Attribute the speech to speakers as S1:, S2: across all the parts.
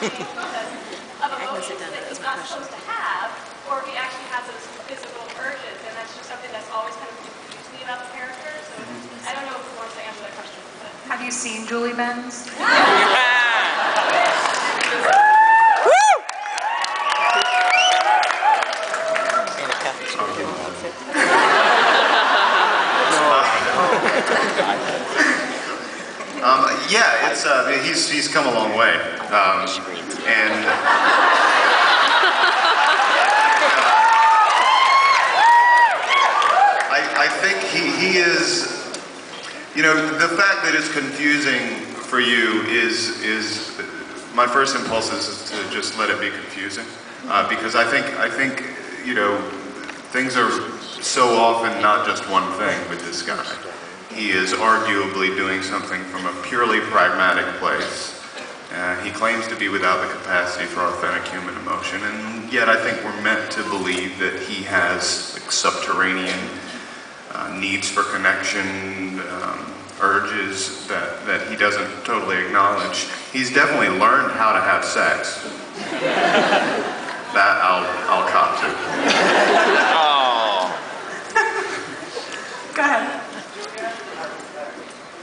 S1: changing process of emotions that he's not supposed to have, or if he actually has those physical urges, and that's just something that's always kind of confused me about the character. So I don't know who wants to answer that question. But.
S2: Have you seen Julie Benz?
S3: Yeah, it's he's come a long way, and I think he is. You know, the fact that it's confusing for you is my first impulse is to just let it be confusing, because I think you know, things are so often not just one thing with this guy. He is arguably doing something from a purely pragmatic place. He claims to be without the capacity for authentic human emotion, and yet I think we're meant to believe that he has like, subterranean needs for connection, urges that he doesn't totally acknowledge. He's definitely learned how to have sex. That I'll cop to.
S2: Oh. Go ahead.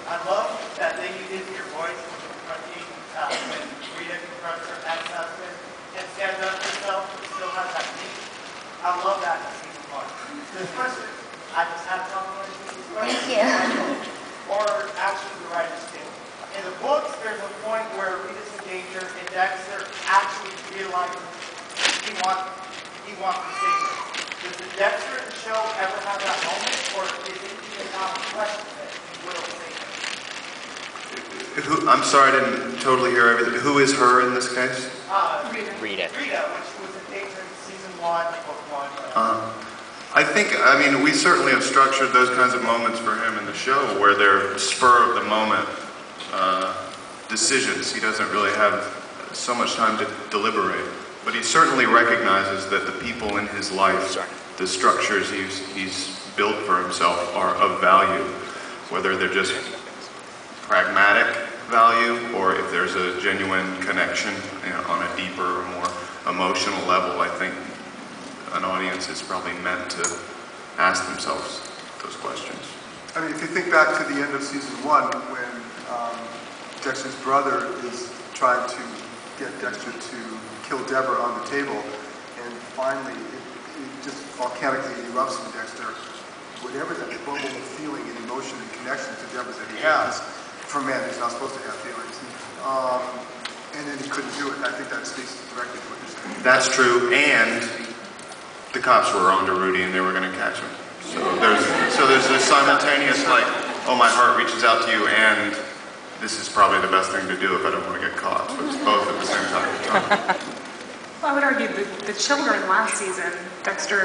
S4: I love that thing you did to your voice when Rita confronts her ex-husband and stands up for herself and still has that need. I love that in season 1. This question, I just had a compliment with this question.
S5: Thank you.
S4: Or actually the writers too. In the books, there's a point where Rita's in danger and Dexter actually realizes he wants to save her. Does the Dexter in the show ever have that moment, or is it even not a question that he will save her?
S3: I'm sorry, I didn't totally hear everything. Who is her in this case?
S4: Rita.
S5: Rita.
S4: Rita, which was in danger in season 1, book 1.
S3: I mean, we certainly have structured those kinds of moments for him in the show where they're spur of the moment decisions. He doesn't really have so much time to deliberate, but he certainly recognizes that the people in his life, the structures he's built for himself are of value, whether they're just pragmatic value or if there's a genuine connection, you know, on a deeper or more emotional level. I think an audience is probably meant to ask themselves those questions.
S6: I mean, if you think back to the end of season 1, when Dexter's brother is trying to get Dexter to kill Deborah on the table, and finally it just volcanically erupts in Dexter. Whatever that bubble of feeling and emotion and connection to Deborah that he has, for a man who's not supposed to have feelings, and then he couldn't do it. I think that speaks directly to what you're saying.
S3: That's true, and the cops were on to Rudy and they were going to catch him. So there's this simultaneous, like, oh, my heart reaches out to you, and this is probably the best thing to do if I don't want to get caught. So it's both at the same time.
S2: Well, I would argue the children last season, Dexter